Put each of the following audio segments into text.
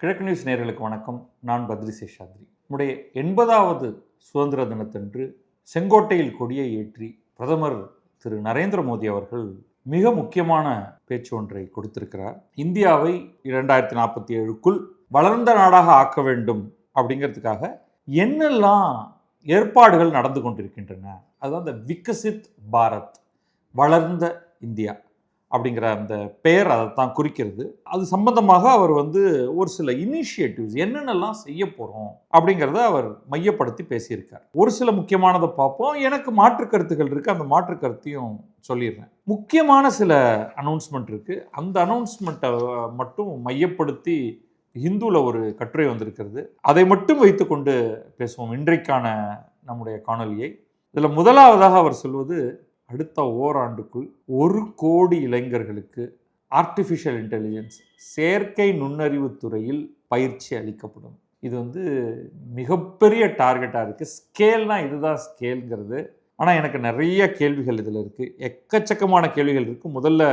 கிழக்கு நியூஸ் நேயர்களுக்கு வணக்கம். நான் பத்ரி சேஷாத்ரி. நம்முடைய 80வது சுதந்திர தினத்தன்று செங்கோட்டையில் கொடியை ஏற்றி பிரதமர் திரு நரேந்திர மோடி அவர்கள் மிக முக்கியமான பேச்சு ஒன்றை கொடுத்திருக்கிறார். இந்தியாவை 2047க்குள் வளர்ந்த நாடாக ஆக்க வேண்டும் அப்படிங்கிறதுக்காக என்னெல்லாம் ஏற்பாடுகள் நடந்து கொண்டிருக்கின்றன, அதுதான் இந்த விகசித் பாரத், வளர்ந்த இந்தியா அப்படிங்கிற அந்த பெயர் அதைத்தான் குறிக்கிறது. அது சம்பந்தமாக அவர் ஒரு சில இனிஷியேட்டிவ்ஸ் என்னென்னலாம் செய்ய போகிறோம் அப்படிங்கிறத அவர் மையப்படுத்தி பேசியிருக்கார். ஒரு சில முக்கியமானதை பார்ப்போம். எனக்கு மாற்று கருத்துக்கள் இருக்குது, அந்த மாற்று கருத்தையும் சொல்லிடுறேன். முக்கியமான சில அனௌன்ஸ்மெண்ட் இருக்குது. அந்த அனௌன்ஸ்மெண்ட்டை மட்டும் மையப்படுத்தி ஹிந்துவில் ஒரு கட்டுரை வந்திருக்கிறது. அதை மட்டும் வைத்துக்கொண்டு பேசுவோம் இன்றைக்கான நம்முடைய காணொலியை. இதில் முதலாவதாக அவர் சொல்வது, அடுத்த ஓராண்டுக்குள் 1 கோடி இளைஞர்களுக்கு ஆர்டிஃபிஷியல் இன்டெலிஜென்ஸ், செயற்கை நுண்ணறிவு துறையில் பயிற்சி அளிக்கப்படும். இது மிகப்பெரிய டார்கெட்டாக இருக்குது. ஸ்கேல்னால் இதுதான் ஸ்கேலுங்கிறது. ஆனால் எனக்கு நிறைய கேள்விகள் இதில் இருக்குது, எக்கச்சக்கமான கேள்விகள் இருக்குது. முதல்ல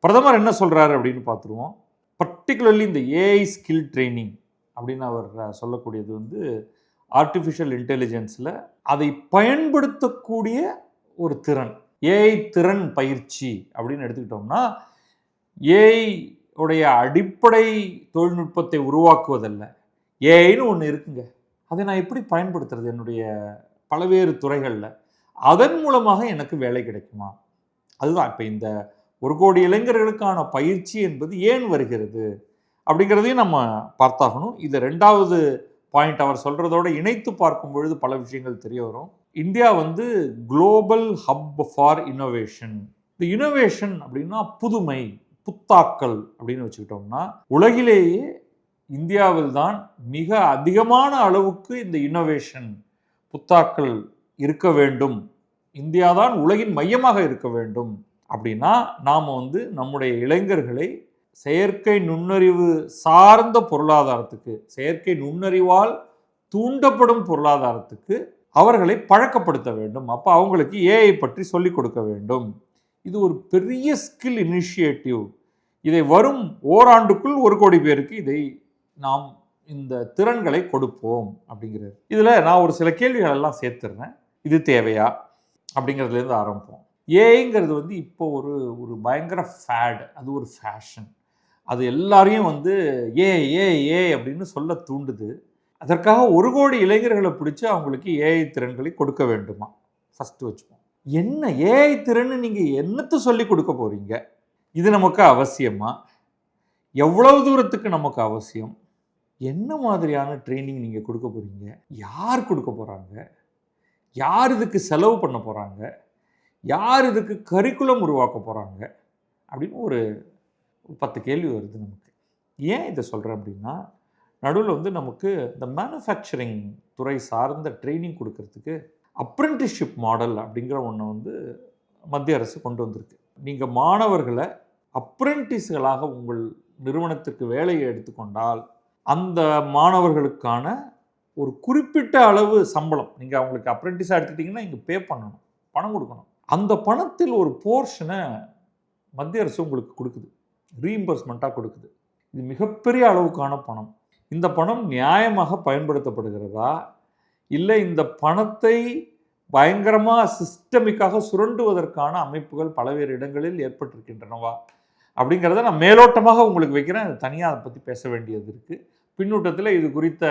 பிரதமர் என்ன சொல்கிறாரு அப்படின்னு பார்த்துருவோம். பர்டிகுலர்லி இந்த ஏஐ ஸ்கில் ட்ரைனிங் அப்படின்னு அவர் சொல்லக்கூடியது ஆர்டிஃபிஷியல் இன்டெலிஜென்ஸில் அதை பயன்படுத்தக்கூடிய ஒரு திறன், ஏஐ திறன் பயிற்சி அப்படின்னு எடுத்துக்கிட்டோம்னா, ஏஐ உடைய அடிப்படை தொழில்நுட்பத்தை உருவாக்குவதல்ல, ஏஐன்னு ஒன்று இருக்குங்க, அதை நான் எப்படி பயன்படுத்துறது என்னுடைய பல்வேறு துறைகளில், அதன் மூலமாக எனக்கு வேலை கிடைக்குமா? அதுதான் இப்போ இந்த 1 கோடி இளைஞர்களுக்கான பயிற்சி என்பது ஏன் வருகிறது அப்படிங்கிறதையும் நம்ம பார்த்தாகணும். இது 2வது பாயிண்ட் அவர் சொல்கிறதோடு இணைத்து பார்க்கும் பொழுது பல விஷயங்கள் தெரிய வரும். India global hub for innovation. இந்த இன்னோவேஷன் அப்படின்னா புதுமை, புத்தாக்கல் அப்படின்னு வச்சுக்கிட்டோம்னா, உலகிலேயே இந்தியாவில் தான் மிக அதிகமான அளவுக்கு இந்த இன்னோவேஷன், புத்தாக்கல் இருக்க வேண்டும். இந்தியா தான் உலகின் மையமாக இருக்க வேண்டும். அப்படின்னா நாம் நம்முடைய இளைஞர்களை செயற்கை நுண்ணறிவு சார்ந்த பொருளாதாரத்துக்கு, செயற்கை நுண்ணறிவால் தூண்டப்படும் பொருளாதாரத்துக்கு அவர்களை பழக்கப்படுத்த வேண்டும். அப்போ அவங்களுக்கு ஏஐ பற்றி சொல்லிக் கொடுக்க வேண்டும். இது ஒரு பெரிய ஸ்கில் இனிஷியேட்டிவ். இதை வரும் ஓராண்டுக்குள் 1 கோடி பேருக்கு இதை நாம் இந்த திறன்களை கொடுப்போம் அப்படிங்கிறது. இதில் நான் ஒரு சில கேள்விகள் எல்லாம் சேர்த்துறேன். இது தேவையா அப்படிங்கிறதுலேருந்து ஆரம்பிப்போம். ஏஐங்கிறது இப்போ ஒரு பயங்கர ஃபேட், அது ஒரு ஃபேஷன். அது எல்லாரையும் ஏ அப்படின்னு சொல்ல தூண்டுது. அதற்காக 1 கோடி இளைஞர்களை பிடிச்சி அவங்களுக்கு ஏஐ திறன்களை கொடுக்க வேண்டுமா? ஃபஸ்ட்டு வச்சுப்போம். என்ன ஏஐ திறன் நீங்கள் என்னத்தை சொல்லி கொடுக்க போகிறீங்க? இது நமக்கு அவசியமா? எவ்வளவு தூரத்துக்கு நமக்கு அவசியம்? என்ன மாதிரியான ட்ரைனிங் நீங்கள் கொடுக்க போகிறீங்க? யார் கொடுக்க போகிறாங்க? யார் இதுக்கு செலவு பண்ண போகிறாங்க? யார் இதுக்கு கரிக்குலம் உருவாக்க போகிறாங்க? அப்படின்னு ஒரு 10 கேள்வி வருது நமக்கு. ஏன் இதை சொல்கிறேன் அப்படின்னா, நடுவில் நமக்கு இந்த மேனுஃபேக்சரிங் துறை சார்ந்த ட்ரைனிங் கொடுக்கறதுக்கு அப்ரெண்டிஸ்ஷிப் மாடல் அப்படிங்கிற ஒன்று மத்திய அரசு கொண்டு வந்திருக்கு. நீங்கள் மாணவர்களை அப்ரெண்டிஸ்களாக உங்கள் நிறுவனத்திற்கு வேலையை எடுத்துக்கொண்டால், அந்த மாணவர்களுக்கான ஒரு குறிப்பிட்ட அளவு சம்பளம், நீங்கள் அவங்களுக்கு அப்ரெண்டிஸாக எடுத்துக்கிட்டிங்கன்னா இங்கே பே பண்ணணும், பணம் கொடுக்கணும். அந்த பணத்தில் ஒரு போர்ஷனை மத்திய அரசு உங்களுக்கு கொடுக்குது, ரீஇம்பர்ஸ்மெண்ட்டாக கொடுக்குது. இது மிகப்பெரிய அளவுக்கான பணம். இந்த பணம் நியாயமாக பயன்படுத்தப்படுகிறதா, இல்லை இந்த பணத்தை பயங்கரமாக சிஸ்டமிக்காக சுரண்டுவதற்கான அமைப்புகள் பல்வேறு இடங்களில் ஏற்பட்டிருக்கின்றனவா அப்படிங்கிறத நான் மேலோட்டமாக உங்களுக்கு வைக்கிறேன். தனியாக அதை பற்றி பேச வேண்டியது இருக்குது. பின்னூட்டத்தில் இது குறித்த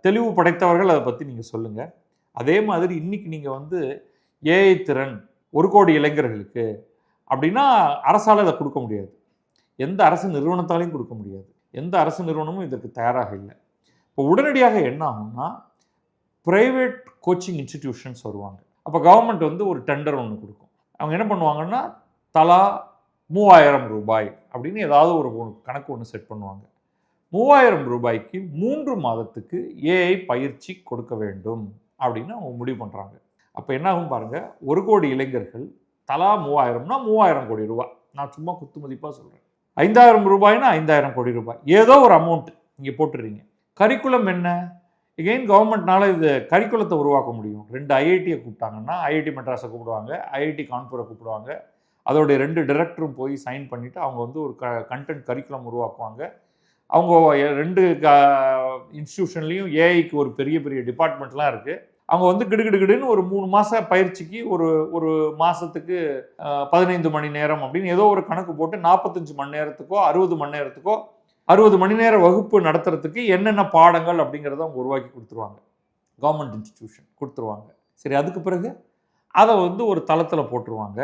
தெளிவு படைத்தவர்கள் அதை பற்றி நீங்கள் சொல்லுங்கள். அதே மாதிரி இன்றைக்கி நீங்கள் ஏஐ திறன் 1 கோடி இளைஞர்களுக்கு அப்படின்னா அரசால் அதை கொடுக்க முடியாது, எந்த அரசு நிறுவனத்தாலையும் கொடுக்க முடியாது. எந்த அரசு நிறுவனமும் இதற்கு தயாராக இல்லை. இப்போ உடனடியாக என்ன ஆகும்னா, ப்ரைவேட் கோச்சிங் இன்ஸ்டிடியூஷன்ஸ் வருவாங்க. அப்போ கவர்மெண்ட் ஒரு டெண்டர் ஒன்று கொடுக்கும். அவங்க என்ன பண்ணுவாங்கன்னா, தலா 3000 ரூபாய் அப்படின்னு ஏதாவது ஒரு கணக்கு ஒன்று செட் பண்ணுவாங்க. 3000 ரூபாய்க்கு 3 மாதத்துக்கு ஏஐ பயிற்சி கொடுக்க வேண்டும் அப்படின்னு அவங்க முடிவு பண்ணுறாங்க. அப்போ என்ன ஆகும் பாருங்கள், 1 கோடி இளைஞர்கள் தலா 3000னா 3000 கோடி ரூபாய். நான் சும்மா குத்து மதிப்பாக சொல்கிறேன். 5000 ரூபாய்னா 5000 கோடி ரூபாய், ஏதோ ஒரு அமௌண்ட் இங்கே போட்டுடுறீங்க. கரிக்குலம் என்ன? எகெயின் கவர்மெண்ட்னால இது கரிக்குலத்தை உருவாக்க முடியும். 2 ஐஐடியை கூப்பிட்டாங்கன்னா, ஐஐடி மெட்ராஸை கூப்பிடுவாங்க, ஐஐடி கான்பூரை கூப்பிடுவாங்க. அதோடைய 2 டைரக்டரும் போய் சைன் பண்ணிவிட்டு அவங்க ஒரு கண்டென்ட் கரிக்குலம் உருவாக்குவாங்க. அவங்க 2 இன்ஸ்டியூஷன்லேயும் ஏஐக்கு ஒரு பெரிய பெரிய டிபார்ட்மெண்ட்லாம் இருக்குது. அவங்க வந்து கிடுகிடுன்னு ஒரு 3 மாத பயிற்சிக்கு ஒரு மாதத்துக்கு 15 மணி நேரம் அப்படின்னு ஏதோ ஒரு கணக்கு போட்டு 45 மணி நேரத்துக்கோ 60 மணி நேரத்துக்கோ 60 மணி நேர வகுப்பு நடத்துறதுக்கு என்னென்ன பாடங்கள் அப்படிங்கிறத அவங்க உருவாக்கி கொடுத்துருவாங்க. கவர்மெண்ட் இன்ஸ்டிடியூஷன் கொடுத்துருவாங்க. சரி, அதுக்கு பிறகு அதை வந்து ஒரு தளத்தில் போட்டுருவாங்க.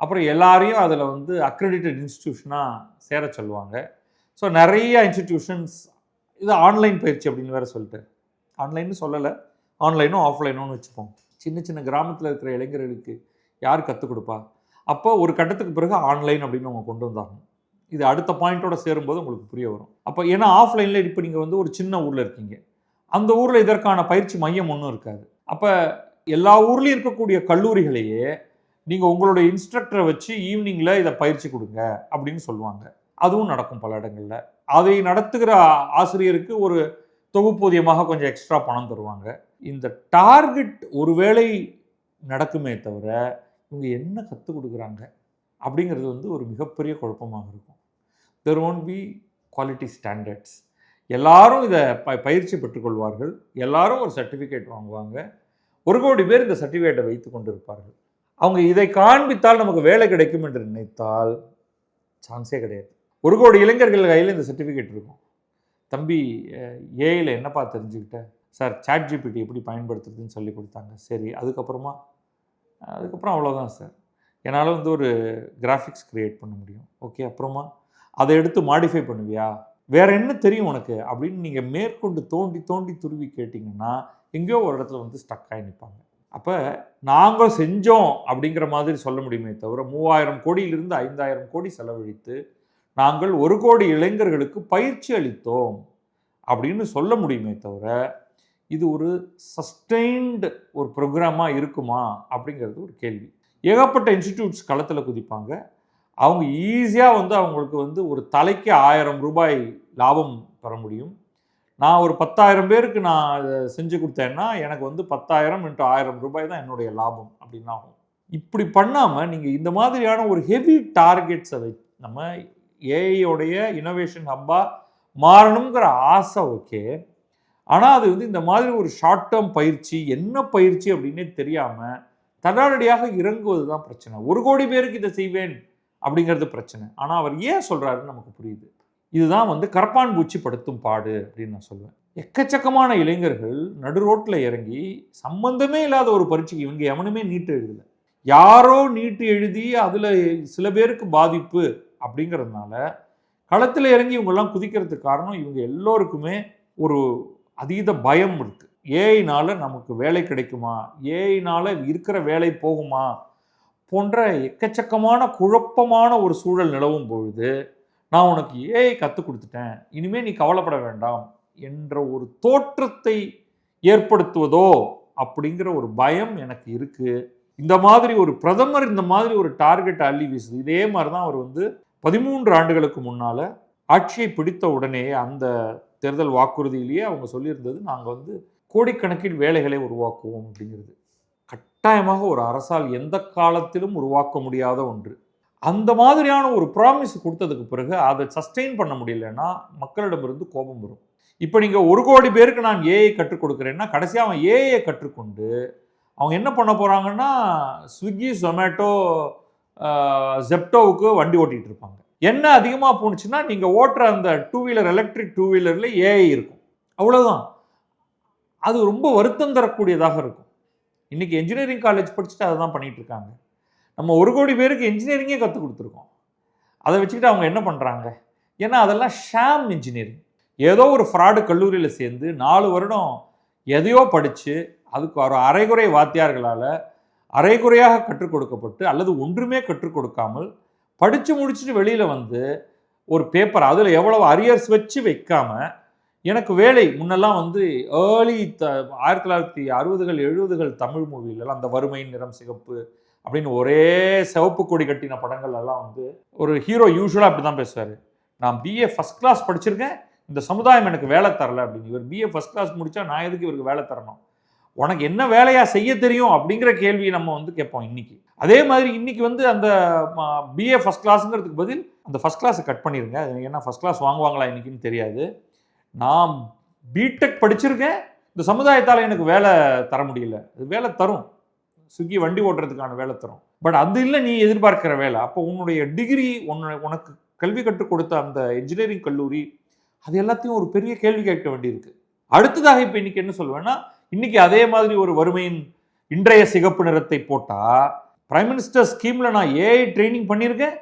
அப்புறம் எல்லாரையும் அதில் வந்து அக்ரெடிட்டட் இன்ஸ்டிடியூஷனாக சேர சொல்லுவாங்க. ஸோ நிறைய இன்ஸ்டிடியூஷன்ஸ் இது ஆன்லைன் பயிற்சி அப்படின்னு வேறு சொல்லிட்டு, ஆன்லைன்னு சொல்லலை, ஆன்லைனும் ஆஃப்லைனும் வச்சுப்போம். சின்ன சின்ன கிராமத்தில் இருக்கிற இளைஞர்களுக்கு யார் கற்றுக் கொடுப்பா? அப்போ ஒரு கட்டத்துக்கு பிறகு ஆன்லைன் அப்படின்னு அவங்க கொண்டு வந்தாங்க. இது அடுத்த பாயிண்ட்டோட சேரும்போது உங்களுக்கு புரிய வரும். அப்போ ஏன்னா ஆஃப்லைனில் இப்போ நீங்கள் வந்து ஒரு சின்ன ஊரில் இருக்கீங்க, அந்த ஊரில் இதற்கான பயிற்சி மையம் ஒன்றும் இருக்காது. அப்போ எல்லா ஊர்லேயும் இருக்கக்கூடிய கல்லூரிகளையே நீங்கள் உங்களுடைய இன்ஸ்ட்ரக்டரை வச்சு ஈவினிங்கில் இதை பயிற்சி கொடுங்க அப்படின்னு சொல்லுவாங்க. அதுவும் நடக்கும் பல இடங்களில். அதை நடத்துகிற ஆசிரியருக்கு ஒரு தொகுப்பூதியமாக கொஞ்சம் எக்ஸ்ட்ரா பணம் தருவாங்க. இந்த டார்கெட் ஒருவேளை நடக்குமே தவிர இவங்க என்ன கற்றுக் கொடுக்குறாங்க அப்படிங்கிறது வந்து ஒரு மிகப்பெரிய குழப்பமாக இருக்கும். There won't be quality standards. எல்லாரும் இதை பயிற்சி பெற்றுக்கொள்வார்கள், எல்லாரும் ஒரு சர்டிஃபிகேட் வாங்குவாங்க, 1 கோடி பேர் இந்த சர்டிஃபிகேட்டை வைத்து கொண்டு இருப்பார்கள். அவங்க இதை காண்பித்தால் நமக்கு வேலை கிடைக்கும் என்று நினைத்தால் சான்ஸே கிடையாது. 1 கோடி இளைஞர்கள் கையில் இந்த சர்டிஃபிகேட் இருக்கும். தம்பி ஏஐயில் என்னப்பா தெரிஞ்சுக்கிட்ட? சார் சாட் ஜிபிடி எப்படி பயன்படுத்துறதுன்னு சொல்லி கொடுத்தாங்க. சரி, அதுக்கப்புறம் அவ்வளோதான் சார், என்னால் வந்து ஒரு கிராஃபிக்ஸ் க்ரியேட் பண்ண முடியும். ஓகே, அப்புறமா அதை எடுத்து மாடிஃபை பண்ணுவியா? வேறு என்ன தெரியும் உனக்கு அப்படின்னு நீங்கள் மேற்கொண்டு தோண்டி தோண்டி துருவி கேட்டிங்கன்னா எங்கேயோ ஒரு இடத்துல வந்து ஸ்டக் ஆகி நிற்பாங்க. அப்போ நாங்கள் செஞ்சோம் அப்படிங்கிற மாதிரி சொல்ல முடியுமே தவிர 3000 கோடியிலிருந்து 5000 கோடி செலவழித்து நாங்கள் 1 கோடி இளைஞர்களுக்கு பயிற்சி அளித்தோம் அப்படின்னு சொல்ல முடியுமே தவிர இது ஒரு சஸ்டெயின்டு ஒரு ப்ரோக்ராமாக இருக்குமா அப்படிங்கிறது ஒரு கேள்வி. ஏகப்பட்ட இன்ஸ்டிடியூட்ஸ் களத்தில் குதிப்பாங்க. அவங்க ஈஸியாக வந்து அவங்களுக்கு வந்து ஒரு தலைக்கு 1000 ரூபாய் லாபம் பெற முடியும். நான் ஒரு 10,000 பேருக்கு நான் அதை செஞ்சு கொடுத்தேன்னா எனக்கு வந்து 10,000 × 1000 ரூபாய் தான் என்னுடைய லாபம் அப்படின்னு ஆகும். இப்படி பண்ணாமல் நீங்கள் இந்த மாதிரியான ஒரு ஹெவி டார்கெட்ஸை நம்ம ஏஐயோடைய இனோவேஷன் ஹப்பாக மாறணுங்கிற ஆசை ஓகே, ஆனால் அது வந்து இந்த மாதிரி ஒரு ஷார்ட் டேர்ம் பயிற்சி, என்ன பயிற்சி அப்படின்னே தெரியாமல் தடாலடியாக இறங்குவது தான் பிரச்சனை. 1 கோடி பேருக்கு இதை செய்வேன் அப்படிங்கிறது பிரச்சனை. ஆனால் அவர் ஏன் சொல்கிறாருன்னு நமக்கு புரியுது. இதுதான் வந்து கரப்பான் பூச்சி படுத்தும் பாடு அப்படின்னு நான் சொல்லுவேன். எக்கச்சக்கமான இளைஞர்கள் நடு ரோட்டில் இறங்கி சம்பந்தமே இல்லாத ஒரு பரீட்சைக்கு, இவங்க எவனுமே நீட்டு எழுதலை, யாரோ நீட்டு எழுதி அதில் சில பேருக்கு பாதிப்பு அப்படிங்கிறதுனால களத்தில் இறங்கி இவங்கெல்லாம் குதிக்கிறதுக்கு காரணம் இவங்க எல்லோருக்குமே ஒரு அதீத பயம் இருக்குது. ஏஐனால் நமக்கு வேலை கிடைக்குமா, ஏஐனால் இருக்கிற வேலை போகுமா போன்ற எக்கச்சக்கமான குழப்பமான ஒரு சூழல் நிலவும் பொழுது நான் உனக்கு ஏஐ கற்றுக் கொடுத்துட்டேன், இனிமேல் நீ கவலைப்பட வேண்டாம் என்ற ஒரு தோற்றத்தை ஏற்படுத்துவதோ அப்படிங்கிற ஒரு பயம் எனக்கு இருக்குது. இந்த மாதிரி ஒரு பிரதமர் இந்த மாதிரி ஒரு டார்கெட் அள்ளி வீசுது. இதே மாதிரி தான் அவர் வந்து 13 ஆண்டுகளுக்கு முன்னால் ஆட்சியை பிடித்த உடனே அந்த தேர்தல் வாக்குறுதியிலேயே அவங்க சொல்லியிருந்தது, நாங்கள் வந்து கோடிக்கணக்கில் வேலைகளை உருவாக்குவோம் அப்படிங்கிறது. கட்டாயமாக ஒரு அரசால் எந்த காலத்திலும் உருவாக்க முடியாத ஒன்று. அந்த மாதிரியான ஒரு ப்ராமிஸ் கொடுத்ததுக்கு பிறகு அதை சஸ்டெயின் பண்ண முடியலன்னா மக்களிடமிருந்து கோபம் வரும். இப்போ நீங்கள் 1 கோடி பேருக்கு நான் ஏஐ கற்றுக் கொடுக்குறேன்னா கடைசியாக அவன் ஏஐயை கற்றுக்கொண்டு அவங்க என்ன பண்ண போகிறாங்கன்னா ஸ்விக்கி, ஜொமேட்டோ, ஜெப்டோவுக்கு வண்டி ஓட்டிகிட்டு இருப்பாங்க. என்ன அதிகமாக போணுச்சுன்னா நீங்கள் ஓட்டுற அந்த 2 வீலர் எலக்ட்ரிக் 2 வீலரில் ஏஐ இருக்கும், அவ்வளோதான். அது ரொம்ப வருத்தம் தரக்கூடியதாக இருக்கும். இன்றைக்கி என்ஜினியரிங் காலேஜ் படிச்சுட்டு அதை தான் பண்ணிகிட்டு இருக்காங்க. நம்ம 1 கோடி பேருக்கு என்ஜினியரிங்கே கற்றுக் கொடுத்துருக்கோம். அதை வச்சுக்கிட்டு அவங்க என்ன பண்ணுறாங்க? ஏன்னா அதெல்லாம் ஷாம் இன்ஜினியரிங். ஏதோ ஒரு ஃப்ராடு கல்லூரியில் சேர்ந்து 4 வருடம் எதையோ படித்து அதுக்கு ஒரு அரைகுறை வாத்தியார்களால் அரைகுறையாக கற்றுக் கொடுக்கப்பட்டு அல்லது ஒன்றுமே கற்றுக் கொடுக்காமல் படித்து முடிச்சுட்டு வெளியில் வந்து ஒரு பேப்பர் அதில் எவ்வளவு அரியர்ஸ் வச்சு வைக்காமல் எனக்கு வேலை. முன்னெல்லாம் வந்து ஏர்லி 1960கள் 70கள் தமிழ் மூவிலெல்லாம் அந்த வறுமை நிறம் சிகப்பு அப்படின்னு ஒரே சிவப்பு கொடி கட்டின படங்கள் எல்லாம் வந்து ஒரு ஹீரோ யூஸ்வலாக அப்படி தான் பேசுவார். நான் பிஏ ஃபஸ்ட் கிளாஸ் படிச்சிருக்கேன், இந்த சமுதாயம் எனக்கு வேலை தரலை அப்படின்னு. இவர் பிஏ ஃபஸ்ட் கிளாஸ் முடித்தா நான் எதுக்கு இவருக்கு வேலை தரணும்? உனக்கு என்ன வேலையாக செய்ய தெரியும் அப்படிங்கிற கேள்வியை நம்ம வந்து கேட்போம் இன்னைக்கு. அதே மாதிரி இன்னைக்கு வந்து அந்த பிஏ ஃபஸ்ட் கிளாஸுங்கிறதுக்கு பதில் அந்த ஃபஸ்ட் கிளாஸை கட் பண்ணிடுங்க. ஏன்னா ஃபஸ்ட் கிளாஸ் வாங்குவாங்களா இன்னைக்குன்னு தெரியாது. நான் பிடெக் படிச்சிருக்கேன், இந்த சமுதாயத்தால் எனக்கு வேலை தர முடியல. அது வேலை தரும், ஸ்விக்கி வண்டி ஓட்டுறதுக்கான வேலை தரும். பட் அது இல்லை நீ எதிர்பார்க்கிற வேலை. அப்போ உன்னுடைய டிகிரி, உனக்கு கல்வி கற்றுக் கொடுத்த அந்த இன்ஜினியரிங் கல்லூரி, அது எல்லாத்தையும் ஒரு பெரிய கேள்வி கேட்க வேண்டியிருக்கு. அடுத்ததாக இப்போ இன்னைக்கு என்ன சொல்லுவேன்னா, இன்னைக்கு அதே மாதிரி ஒரு வறுமையின் இன்றைய சிகப்பு நிறத்தை போட்டால், பிரைம் மினிஸ்டர் ஸ்கீம்ல நான் ஏஐ ட்ரைனிங் பண்ணியிருக்கேன்,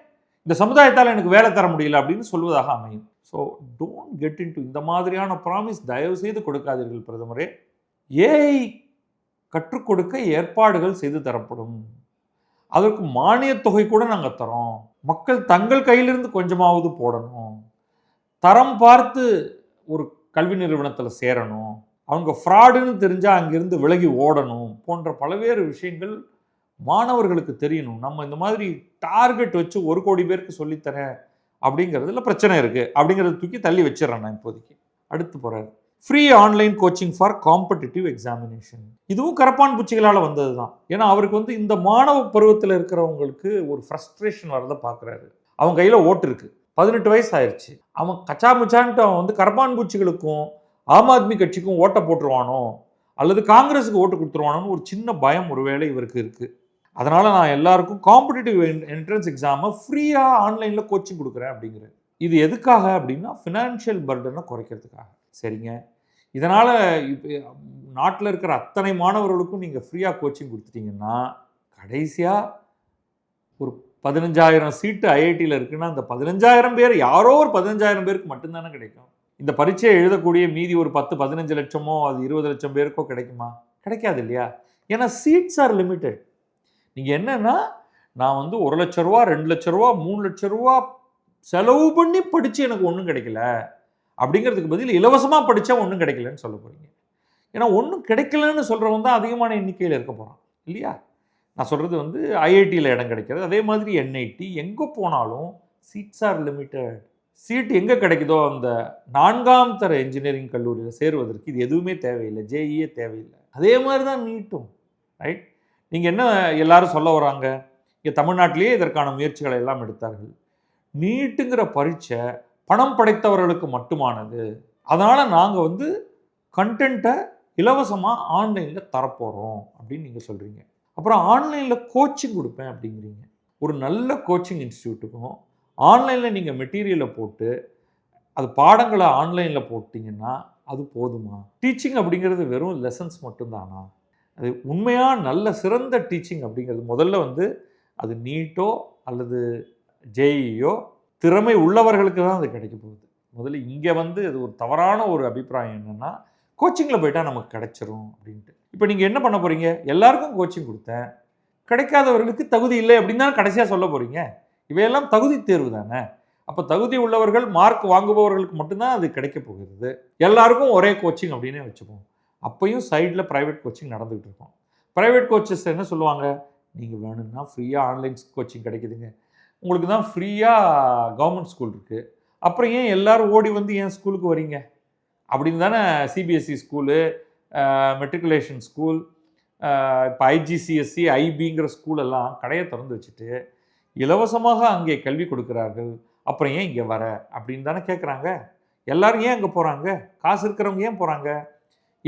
இந்த சமுதாயத்தால் எனக்கு வேலை தர முடியல அப்படின்னு சொல்வதாக அமையும். So don't get in to இந்த மாதிரியான ப்ராமிஸ் தயவு செய்து கொடுக்காதீர்கள் பிரதமரே. ஏஐ கற்றுக் கொடுக்க ஏற்பாடுகள் செய்து தரப்படும், அதற்கு மானியத் தொகை கூட நாங்கள் தரோம். மக்கள் தங்கள் கையிலிருந்து கொஞ்சமாவது போடணும், தரம் பார்த்து ஒரு கல்வி நிறுவனத்தில் சேரணும், அவங்க ஃப்ராடுன்னு தெரிஞ்சால் அங்கிருந்து விலகி ஓடணும் போன்ற பல்வேறு விஷயங்கள் மாணவர்களுக்கு தெரியணும். நம்ம இந்த மாதிரி டார்கெட் வச்சு 1 கோடி பேருக்கு சொல்லித்தரேன் அப்படிங்கிறதுல பிரச்சனை இருக்குது அப்படிங்கிறத தூக்கி தள்ளி வச்சிடறேன் நான் இப்போதைக்கு. அடுத்து போகிறார், free online coaching for competitive examination. இதுவும் கரப்பான் பூச்சிகளால் வந்தது தான். ஏன்னா அவருக்கு வந்து இந்த மாணவ பருவத்தில் இருக்கிறவங்களுக்கு ஒரு ஃப்ரஸ்ட்ரேஷன் வரதை பார்க்குறாரு. அவன் கையில் ஓட்டு இருக்குது, 18 வயசு ஆயிடுச்சு, அவன் கச்சாமுச்சான்ட்டு அவன் வந்து கரப்பான் பூச்சிகளுக்கும் ஆம் ஆத்மி கட்சிக்கும் ஓட்டை போட்டுருவானோ அல்லது காங்கிரஸுக்கு ஓட்டு கொடுத்துருவானோன்னு ஒரு சின்ன பயம் ஒருவேளை இவருக்கு இருக்குது. அதனால் நான் எல்லாருக்கும் காம்படிட்டிவ் என்ட்ரன்ஸ் எக்ஸாமை ஃப்ரீயாக ஆன்லைனில் கோச்சிங் கொடுக்குறேன் அப்படிங்கிறேன். இது எதுக்காக அப்படின்னா ஃபினான்ஷியல் பர்டனை குறைக்கிறதுக்காக. சரிங்க, இதனால் இப்போ நாட்டில் இருக்கிற அத்தனை மாணவர்களுக்கும் நீங்கள் ஃப்ரீயாக கோச்சிங் கொடுத்துட்டீங்கன்னா கடைசியாக ஒரு 15,000 சீட்டு ஐஐடியில் இருக்குன்னா அந்த 15,000 பேர் யாரோ ஒரு 15,000 பேருக்கு மட்டும்தானே கிடைக்கும். இந்த பரீட்சையை எழுதக்கூடிய மீதி ஒரு 10-15 லட்சமோ அது 20 லட்சம் பேருக்கோ கிடைக்குமா? கிடைக்காது இல்லையா? ஏன்னா சீட்ஸ் ஆர் லிமிட்டட். நீங்கள் என்னன்னா, நான் வந்து 1 லட்ச ரூபா, 2 லட்ச ரூபா, 3 லட்ச ரூபா செலவு பண்ணி படித்து எனக்கு ஒன்றும் கிடைக்கல அப்படிங்கிறதுக்கு பதில் இலவசமாக படித்தா ஒன்றும் கிடைக்கலன்னு சொல்ல போகிறீங்க. ஏன்னா ஒன்றும் கிடைக்கலன்னு சொல்கிறவன் தான் அதிகமான எண்ணிக்கையில் இருக்க போகிறான் இல்லையா? நான் சொல்கிறது வந்து ஐஐடியில் இடம் கிடைக்கிறது, அதே மாதிரி என்ஐடி, எங்கே போனாலும் சீட்ஸ் ஆர் லிமிட்டட். சீட் எங்கே கிடைக்குதோ அந்த 4ஆம் தர இன்ஜினியரிங் கல்லூரியில் சேருவதற்கு இது எதுவுமே தேவையில்லை, ஜேஇயே தேவையில்லை. அதே மாதிரி தான் நீட்டும். ரைட்? நீங்கள் என்ன எல்லாரும் சொல்ல வராங்க, இங்கே தமிழ்நாட்டிலேயே இதற்கான முயற்சிகளை எல்லாம் எடுத்தார்கள். நீட்டுங்கிற பரீட்சை பணம் படைத்தவர்களுக்கு மட்டுமானது, அதனால் நாங்கள் வந்து கண்டென்ட்டை இலவசமாக ஆன்லைனில் தரப்போகிறோம் அப்படின்னு நீங்கள் சொல்கிறீங்க. அப்புறம் ஆன்லைனில் கோச்சிங் கொடுப்பேன் அப்படிங்கிறீங்க. ஒரு நல்ல கோச்சிங் இன்ஸ்டியூட்டுக்கும் ஆன்லைனில் நீங்கள் மெட்டீரியலை போட்டு அது பாடங்களை ஆன்லைனில் போட்டிங்கன்னா அது போதுமா? டீச்சிங் அப்படிங்கிறது வெறும் லெசன்ஸ் மட்டும்தானா? அது உண்மையாக நல்ல சிறந்த டீச்சிங் அப்படிங்கிறது முதல்ல வந்து அது நீட்டோ அல்லது ஜேஇயோ திறமை உள்ளவர்களுக்கு தான் அது கிடைக்க போகுது. முதல்ல இங்கே வந்து அது ஒரு தவறான ஒரு அபிப்பிராயம் என்னென்னா, கோச்சிங்கில் போயிட்டால் நமக்கு கிடைச்சிரும் அப்படின்ட்டு. இப்போ நீங்கள் என்ன பண்ண போகிறீங்க? எல்லாருக்கும் கோச்சிங் கொடுத்தேன், கிடைக்காதவர்களுக்கு தகுதி இல்லை அப்படின்னு தான் கடைசியாக சொல்ல போகிறீங்க. இவையெல்லாம் தகுதி தேர்வு தானே. அப்போ தகுதி உள்ளவர்கள், மார்க் வாங்குபவர்களுக்கு மட்டும்தான் அது கிடைக்க போகிறது. எல்லாருக்கும் ஒரே கோச்சிங் அப்படின்னே வச்சுப்போம். அப்பையும் சைடில் ப்ரைவேட் கோச்சிங் நடந்துகிட்டு இருக்கும். ப்ரைவேட் கோச்சஸ் என்ன சொல்லுவாங்க, நீங்கள் வேணும்னா ஃப்ரீயாக ஆன்லைன் கோச்சிங் கிடைக்குதுங்க, உங்களுக்கு தான் ஃப்ரீயாக கவர்மெண்ட் ஸ்கூல் இருக்குது, அப்புறம் ஏன் எல்லோரும் ஓடி வந்து ஏன் ஸ்கூலுக்கு வரீங்க அப்படின்னு தானே சிபிஎஸ்சி ஸ்கூலு, மெட்ரிகுலேஷன் ஸ்கூல், இப்போ ஐஜிசிஎஸ்சி, ஐபிங்கிற ஸ்கூலெல்லாம் கடையை திறந்து வச்சுட்டு இலவசமாக அங்கே கல்வி கொடுக்குறார்கள், அப்புறம் ஏன் இங்கே வர அப்படின்னு தானே கேட்குறாங்க. எல்லோரும் ஏன் அங்கே போகிறாங்க? காசு இருக்கிறவங்க ஏன் போகிறாங்க?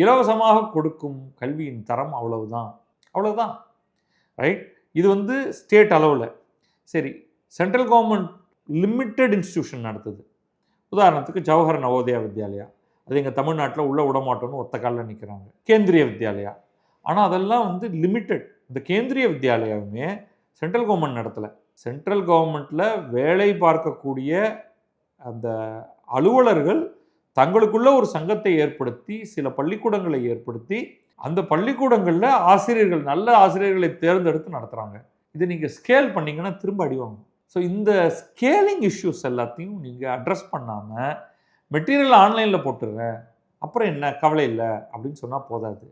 இலவசமாக கொடுக்கும் கல்வியின் தரம் அவ்வளவுதான், அவ்வளோதான். ரைட்? இது வந்து ஸ்டேட் அளவில். சரி, சென்ட்ரல் கவர்மெண்ட் லிமிட்டட் இன்ஸ்டிடியூஷன் நடத்துது. உதாரணத்துக்கு ஜவஹர் நவோதயா வித்யாலயா, அது எங்கள் தமிழ்நாட்டில் உள்ள விடமாட்டோன்னு ஒத்த காலில் நிற்கிறாங்க. கேந்திரிய வித்யாலயா, ஆனால் அதெல்லாம் வந்து லிமிட்டட். இந்த கேந்திரிய வித்யாலயாவுமே சென்ட்ரல் கவர்மெண்ட் நடத்தலை. சென்ட்ரல் கவர்மெண்ட்டில் வேலை பார்க்கக்கூடிய அந்த அலுவலர்கள் தங்களுக்குள்ள ஒரு சங்கத்தை ஏற்படுத்தி சில பள்ளிக்கூடங்களை ஏற்படுத்தி அந்த பள்ளிக்கூடங்களில் ஆசிரியர்கள், நல்ல ஆசிரியர்களை தேர்ந்தெடுத்து நடத்துகிறாங்க. இதை நீங்கள் ஸ்கேல் பண்ணிங்கன்னா திரும்ப அடிவாங்க. ஸோ இந்த ஸ்கேலிங் இஷ்யூஸ் எல்லாத்தையும் நீங்கள் அட்ரஸ் பண்ணாமல் மெட்டீரியல் ஆன்லைனில் போட்டுடுறேன் அப்புறம் என்ன கவலை இல்லை அப்படின்னு சொன்னால் போதாது.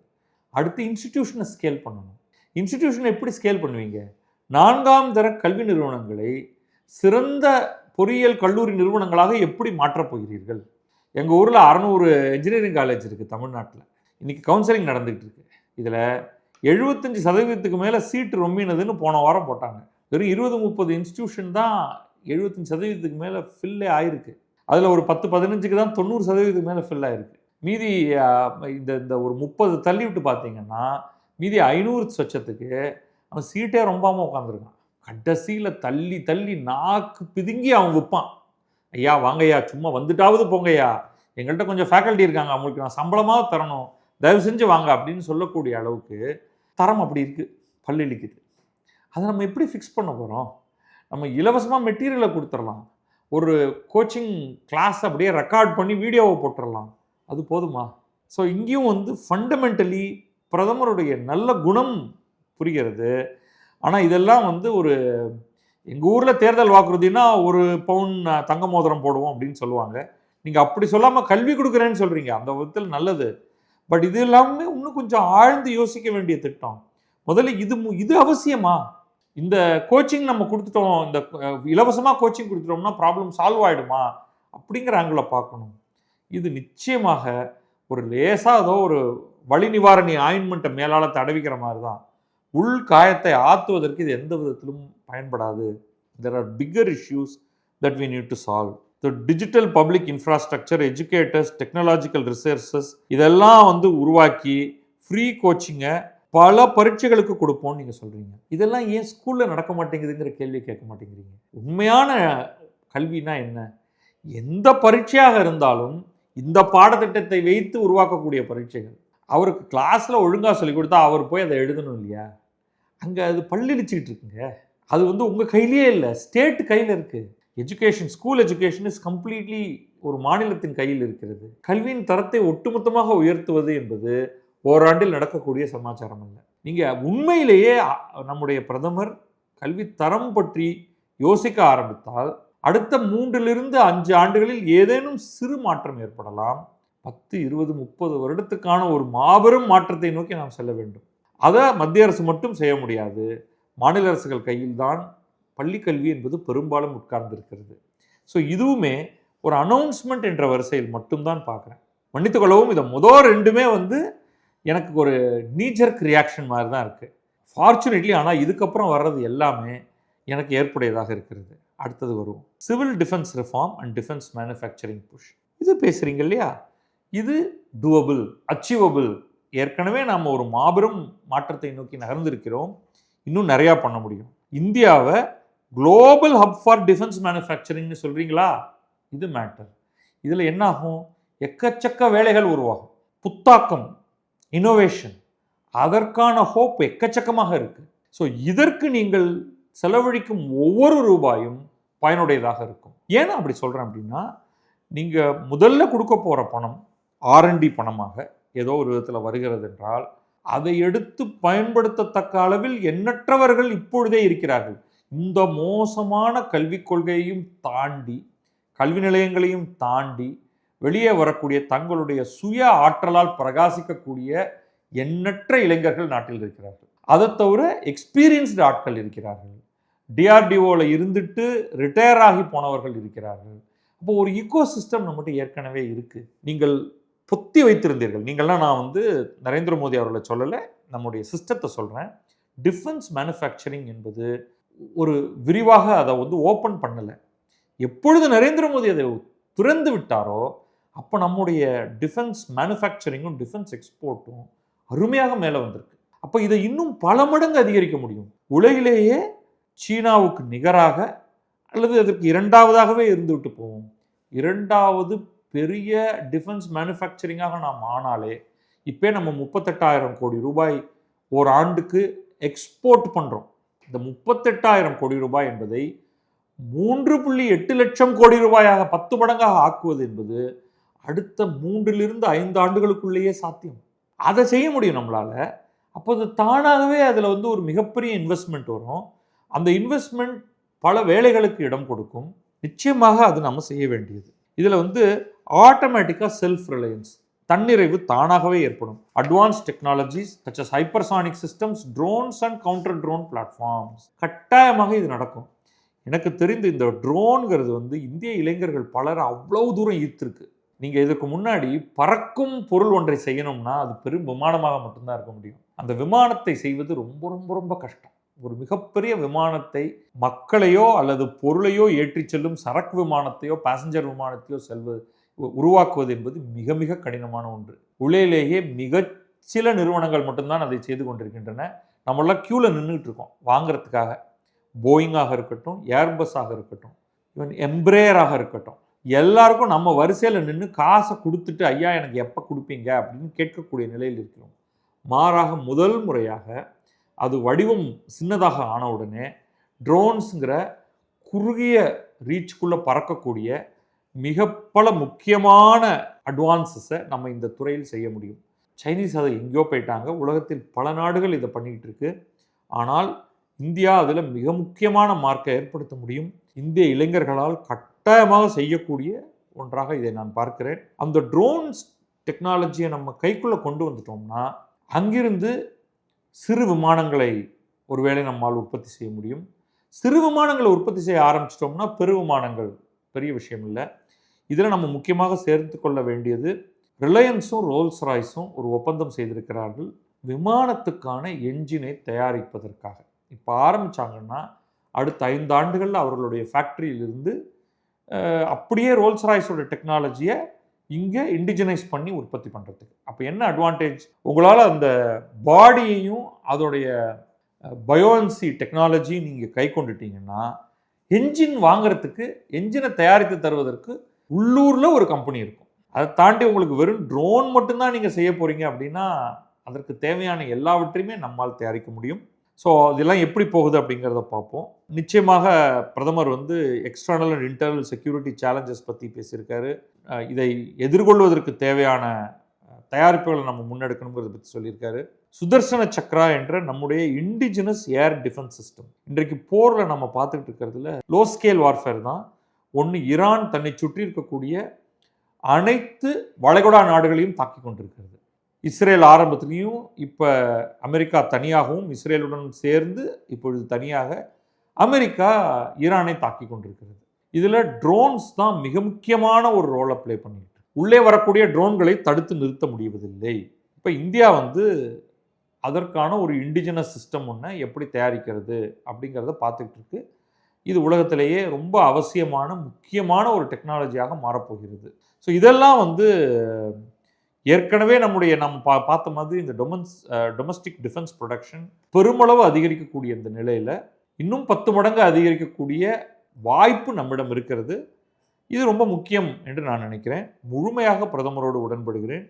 அடுத்து இன்ஸ்டிடியூஷனை ஸ்கேல் பண்ணணும். இன்ஸ்டிடியூஷனை எப்படி ஸ்கேல் பண்ணுவீங்க? 4ஆம் தர கல்வி நிறுவனங்களை சிறந்த பொறியியல் கல்லூரி நிறுவனங்களாக எப்படி மாற்றப் போகிறீர்கள்? எங்கள் ஊரில் 600 இன்ஜினியரிங் காலேஜ் இருக்குது தமிழ்நாட்டில். இன்றைக்கி கவுன்சிலிங் நடந்துகிட்டு இருக்கு. இதில் 75% மேலே சீட்டு ரொம்பினதுன்னு போன வாரம் போட்டாங்க. வெறும் 20-30 இன்ஸ்டியூஷன் தான் 75% மேலே ஃபில்லே ஆயிருக்கு. அதில் ஒரு 10-15க்கு தான் 90% மேலே ஃபில் ஆயிருக்கு. மீதி இந்த ஒரு 30 தள்ளி விட்டு பார்த்தீங்கன்னா மீதி 500 சொச்சத்துக்கு அவன் சீட்டே ரொம்பாமல் உட்காந்துருக்கான். கடைசியில் தள்ளி தள்ளி நாக்கு பிதுங்கி அவன் விற்பான். ஐயா வாங்கய்யா, சும்மா வந்துட்டாவது போங்கய்யா, எங்கள்கிட்ட கொஞ்சம் ஃபேக்கல்ட்டி இருக்காங்க, அவங்களுக்கு நான் சம்பளமாக தரணும், தயவு செஞ்சு வாங்க அப்படின்னு சொல்லக்கூடிய அளவுக்கு தரம் அப்படி இருக்குது, பல்லிழிக்குது. அதை நம்ம எப்படி ஃபிக்ஸ் பண்ண போகிறோம்? நம்ம இலவசமாக மெட்டீரியலை கொடுத்துடலாம், ஒரு கோச்சிங் கிளாஸ் அப்படியே ரெக்கார்ட் பண்ணி வீடியோவை போட்டுடலாம், அது போதுமா? ஸோ இங்கேயும் வந்து ஃபண்டமெண்டலி பிரதமருடைய நல்ல குணம் புரிகிறது. ஆனால் இதெல்லாம் வந்து ஒரு எங்கள் ஊரில் தேர்தல் வாக்குறுதினா 1 பவுன் தங்க மோதிரம் போடுவோம் அப்படின்னு சொல்லுவாங்க. நீங்கள் அப்படி சொல்லாமல் கல்வி கொடுக்குறேன்னு சொல்கிறீங்க, அந்த விதத்தில் நல்லது. பட் இது எல்லாமே இன்னும் கொஞ்சம் ஆழ்ந்து யோசிக்க வேண்டிய திட்டம். முதல்ல இது அவசியமா? இந்த கோச்சிங் நம்ம கொடுத்துட்டோம், இந்த இலவசமாக கோச்சிங் கொடுத்துட்டோம்னா ப்ராப்ளம் சால்வ் ஆகிடுமா அப்படிங்கிற ஆங்கிளை பார்க்கணும். இது நிச்சயமாக ஒரு லேசாக ஏதோ ஒரு வலி நிவாரணி ஆயின்மெண்ட்டை மேலால் தடவிக்கிற மாதிரி தான். உள் காயத்தை ஆற்றுவதற்கு இது எந்த விதத்திலும் பயன்படாது. There are bigger issues that we need to solve. The digital public infrastructure, educators, technological resources இதெல்லாம் வந்து உருவாக்கி ஃப்ரீ கோச்சிங்கை பல பரீட்சைகளுக்கு கொடுப்போம்னு நீங்கள் சொல்கிறீங்க. இதெல்லாம் ஏன் ஸ்கூலில் நடக்க மாட்டேங்குதுங்கிற கேள்வியை கேட்க மாட்டேங்கிறீங்க. உண்மையான கல்வினா என்ன? எந்த பரீட்சையாக இருந்தாலும் இந்த பாடத்திட்டத்தை வைத்து உருவாக்கக்கூடிய பரீட்சைகள். அவருக்கு கிளாஸில் ஒழுங்காக சொல்லிக் கொடுத்தா அவர் போய் அதை எழுதணும் இல்லையா? அங்கே அது பல்லிழிச்சிக்கிட்டு இருக்குங்க. அது வந்து உங்கள் கையிலே இல்லை, ஸ்டேட் கையில் இருக்குது. Education, school education is completely ஒரு மாநிலத்தின் கையில் இருக்கிறது. கல்வியின் தரத்தை ஒட்டுமொத்தமாக உயர்த்துவது என்பது ஓராண்டில் நடக்கக்கூடிய சமாச்சாரம் அல்ல. நீங்கள் உண்மையிலேயே நம்முடைய பிரதமர் கல்வி தரம் பற்றி யோசிக்க ஆரம்பித்தால் அடுத்த 3-5 ஆண்டுகளில் ஏதேனும் சிறு மாற்றம் ஏற்படலாம். 10, 20, 30 வருடத்துக்கான ஒரு மாபெரும் மாற்றத்தை நோக்கி நாம் செல்ல வேண்டும். அதை மத்திய அரசு மட்டும் செய்ய முடியாது. மாநில அரசுகள் கையில் தான் பள்ளிக்கல்வி என்பது பெரும்பாலும் உட்கார்ந்திருக்கிறது. ஸோ இதுவுமே ஒரு அனௌன்ஸ்மெண்ட் என்ற வரிசையில் மட்டும்தான் பார்க்குறேன். மன்னித்துக்கொள்ளவும், இதை முதல் 2மே வந்து எனக்கு ஒரு நீஜர்க் ரியாக்ஷன் மாதிரி தான் இருக்குது. ஃபார்ச்சுனேட்லி ஆனால் இதுக்கப்புறம் வர்றது எல்லாமே எனக்கு ஏற்புடையதாக இருக்கிறது. அடுத்தது வருவோம். Civil defence reform and defence manufacturing push. இது பேசுகிறீங்க இல்லையா? இது டூவபிள், அச்சீவபிள். ஏற்கனவே நாம் ஒரு மாபெரும் மாற்றத்தை நோக்கி நகர்ந்திருக்கிறோம். இன்னும் நிறையா பண்ண முடியும். இந்தியாவை குளோபல் ஹப் ஃபார் டிஃபென்ஸ் மேனுஃபேக்சரிங்னு சொல்கிறீங்களா? இது மேட்டர். இதில் என்ன ஆகும்? எக்கச்சக்க வேலைகள் உருவாகும். புத்தாக்கம், இனோவேஷன், அதற்கான ஹோப் எக்கச்சக்கமாக இருக்குது. ஸோ இதற்கு நீங்கள் செலவழிக்கும் ஒவ்வொரு ரூபாயும் பயனுடையதாக இருக்கும். ஏன்னா அப்படி சொல்கிறேன் அப்படின்னா, நீங்கள் முதல்ல கொடுக்க போகிற பணம் R&D பணமாக ஏதோ ஒரு விதத்தில் வருகிறது என்றால் அதை எடுத்து பயன்படுத்தத்தக்க அளவில் எண்ணற்றவர்கள் இப்பொழுதே இருக்கிறார்கள். இந்த மோசமான கல்விக் கொள்கையையும் தாண்டி, கல்வி நிலையங்களையும் தாண்டி வெளியே வரக்கூடிய தங்களுடைய சுய ஆற்றலால் பிரகாசிக்கக்கூடிய எண்ணற்ற இளைஞர்கள் நாட்டில் இருக்கிறார்கள். அதை தவிர எக்ஸ்பீரியன்ஸ்டு ஆட்கள் இருக்கிறார்கள். DRDOவில் இருந்துட்டு ரிட்டையர் ஆகி போனவர்கள் இருக்கிறார்கள். அப்போ ஒரு ஈகோ சிஸ்டம் நம்மகிட்ட ஏற்கனவே இருக்குது. நீங்கள் பொத்தி வைத்திருந்தீர்கள். நீங்கள்லாம், நான் வந்து நரேந்திர மோடி அவர்களை சொல்லலை, நம்முடைய சிஸ்டத்தை சொல்கிறேன். டிஃபென்ஸ் மேனுஃபேக்சரிங் என்பது ஒரு விரிவாக அதை வந்து ஓப்பன் பண்ணலை. எப்பொழுது நரேந்திர மோடி அதை திறந்து விட்டாரோ அப்போ நம்முடைய டிஃபென்ஸ் மேனுஃபேக்சரிங்கும் டிஃபென்ஸ் எக்ஸ்போர்ட்டும் அருமையாக மேலே வந்திருக்கு. அப்போ இதை இன்னும் பல மடங்கு அதிகரிக்க முடியும். உலகிலேயே சீனாவுக்கு நிகராக அல்லது அதற்கு 2வதாகவே இருந்துவிட்டு போவோம். 2வது பெரிய டிஃபென்ஸ் மேனுஃபேக்சரிங்காக நாம் ஆனாலே இப்போ நம்ம 38,000 கோடி ரூபாய் ஒரு ஆண்டுக்கு எக்ஸ்போர்ட் பண்ணுறோம். இந்த 38,000 கோடி ரூபாய் என்பதை 3.8 லட்சம் கோடி ரூபாயாக 10 மடங்காக ஆக்குவது என்பது அடுத்த 3-5 ஆண்டுகளுக்குள்ளேயே சாத்தியம். அதை செய்ய முடியும் நம்மளால். அப்போ அது தானாகவே அதில் வந்து ஒரு மிகப்பெரிய இன்வெஸ்ட்மெண்ட் வரும். அந்த இன்வெஸ்ட்மெண்ட் பல வேலைகளுக்கு இடம் கொடுக்கும். நிச்சயமாக அது நம்ம செய்ய வேண்டியது. இதில் வந்து ஆட்டோமேட்டிக்காக செல்ஃப் ரிலையன்ஸ், தன்னிறைவு தானாகவே ஏற்படும். Advance technologies such as hypersonic systems, drones and counter drone platforms, கட்டாயமாக இது நடக்கும். எனக்கு தெரிந்து இந்த ட்ரோன்கிறது வந்து இந்திய இளைஞர்கள் பலர் அவ்வளவு தூரம் ஈர்த்திருக்கு. நீங்கள் இதற்கு முன்னாடி பறக்கும் பொருள் ஒன்றை செய்யணும்னா அது பெரும் விமானமாக மட்டும்தான் இருக்க முடியும். அந்த விமானத்தை செய்வது ரொம்ப ரொம்ப ரொம்ப கஷ்டம். ஒரு மிகப்பெரிய விமானத்தை மக்களையோ அல்லது பொருளையோ ஏற்றி செல்லும் சரக்கு விமானத்தையோ பேசஞ்சர் விமானத்தையோ உருவாக்குவது என்பது மிக மிக கடினமான ஒன்று. உலகிலேயே சில நிறுவனங்கள் மட்டும்தான் அதை செய்து கொண்டிருக்கின்றன. நம்மளாம் க்யூவில் நின்றுட்டு இருக்கோம் வாங்கிறதுக்காக. போயிங்காக இருக்கட்டும், ஏர்பஸாக இருக்கட்டும், ஈவன் எம்ப்ரேயராக இருக்கட்டும், எல்லாருக்கும் நம்ம வரிசையில் நின்று காசை கொடுத்துட்டு ஐயா எனக்கு எப்போ கொடுப்பீங்க அப்படின்னு கேட்கக்கூடிய நிலையில் இருக்கிறோம். மாறாக முதல் முறையாக அது வடிவம் சின்னதாக ஆன உடனே ட்ரோன்ஸுங்கிற குறுகிய ரீச்சுக்குள்ளே பறக்கக்கூடிய மிக பல முக்கியமான அட்வான்ஸஸை நம்ம இந்த துறையில் செய்ய முடியும். சைனீஸ் அதை எங்கேயோ போயிட்டாங்க. உலகத்தில் பல நாடுகள் இதை பண்ணிக்கிட்டு இருக்கு. ஆனால் இந்தியா அதில் மிக முக்கியமான மார்க்கை ஏற்படுத்த முடியும். இந்திய இளைஞர்களால் கட்டாயமாக செய்யக்கூடிய ஒன்றாக இதை நான் பார்க்கிறேன். அந்த ட்ரோன்ஸ் டெக்னாலஜியை நம்ம கைக்குள்ளே கொண்டு வந்துட்டோம்னா அங்கிருந்து சிறு விமானங்களை ஒருவேளை நம்மால் உற்பத்தி செய்ய முடியும். சிறு விமானங்களை உற்பத்தி செய்ய ஆரம்பிச்சிட்டோம்னா பெரு விமானங்கள் பெரிய விஷயம் இல்லை. இதில் நம்ம முக்கியமாக சேர்த்து கொள்ள வேண்டியது ரிலையன்ஸும் ரோல்ஸ் ராய்ஸும் ஒரு ஒப்பந்தம் செய்திருக்கிறார்கள் விமானத்துக்கான என்ஜினை தயாரிப்பதற்காக. இப்போ ஆரம்பித்தாங்கன்னா அடுத்த 5 ஆண்டுகளில் அவர்களுடைய ஃபேக்ட்ரியிலிருந்து அப்படியே ரோல்ஸ் ராய்ஸோட டெக்னாலஜியை இங்கே இண்டிஜனைஸ் பண்ணி உற்பத்தி பண்ணுறதுக்கு. அப்போ என்ன அட்வான்டேஜ்? உங்களால் அந்த பாடியையும் அதோடைய பயோன்சி டெக்னாலஜி நீங்கள் கை கொண்டுட்டீங்கன்னா என்ஜின் வாங்கிறதுக்கு, என்ஜினை தயாரித்து தருவதற்கு உள்ளூரில் ஒரு கம்பெனி இருக்கும். அதை தாண்டி உங்களுக்கு வெறும் ட்ரோன் மட்டும்தான் நீங்கள் செய்ய போகிறீங்க அப்படின்னா அதற்கு தேவையான எல்லாவற்றையுமே நம்மால் தயாரிக்க முடியும். ஸோ இதெல்லாம் எப்படி போகுது அப்படிங்கிறத பார்ப்போம். நிச்சயமாக பிரதமர் external and internal security challenges பற்றி பேசியிருக்காரு. இதை எதிர்கொள்வதற்கு தேவையான தயாரிப்புகளை நம்ம முன்னெடுக்கணுங்கிறத பற்றி சொல்லியிருக்காரு. சுதர்சன சக்ரா என்ற நம்முடைய இண்டிஜினஸ் ஏர் டிஃபென்ஸ் சிஸ்டம் இன்றைக்கு போரில் நம்ம பார்த்துக்கிட்டு இருக்கிறதுல லோ ஸ்கேல் வார்ஃபேர் தான். ஒன்று, ஈரான் தன்னை சுற்றி இருக்கக்கூடிய அனைத்து வளைகுடா நாடுகளையும் தாக்கி கொண்டிருக்கிறது. இஸ்ரேல் ஆரம்பத்துலேயும், இப்போ அமெரிக்கா தனியாகவும், இஸ்ரேலுடன் சேர்ந்து இப்பொழுது தனியாக அமெரிக்கா ஈரானை தாக்கி கொண்டிருக்கிறது. இதில் ட்ரோன்ஸ் தான் மிக முக்கியமான ஒரு ரோலை ப்ளே பண்ணிட்டு உள்ளே வரக்கூடிய ட்ரோன்களை தடுத்து நிறுத்த முடிவதில்லை. இப்போ இந்தியா அதற்கான ஒரு இண்டிஜினஸ் சிஸ்டம் ஒன்று எப்படி தயாரிக்கிறது அப்படிங்கிறத பார்த்துக்கிட்டு இருக்கு. இது உலகத்திலேயே ரொம்ப அவசியமான முக்கியமான ஒரு டெக்னாலஜியாக மாறப்போகிறது. ஸோ இதெல்லாம் ஏற்கனவே நம்ம பார்த்த மாதிரி இந்த டொமஸ்டிக் டிஃபென்ஸ் ப்ரொடக்ஷன் பெருமளவு அதிகரிக்கக்கூடிய இந்த நிலையில் இன்னும் 10 மடங்கு அதிகரிக்கக்கூடிய வாய்ப்பு நம்மிடம் இருக்கிறது. இது ரொம்ப முக்கியம் என்று நான் நினைக்கிறேன். முழுமையாக பிரதமரோடு உடன்படுகிறேன்.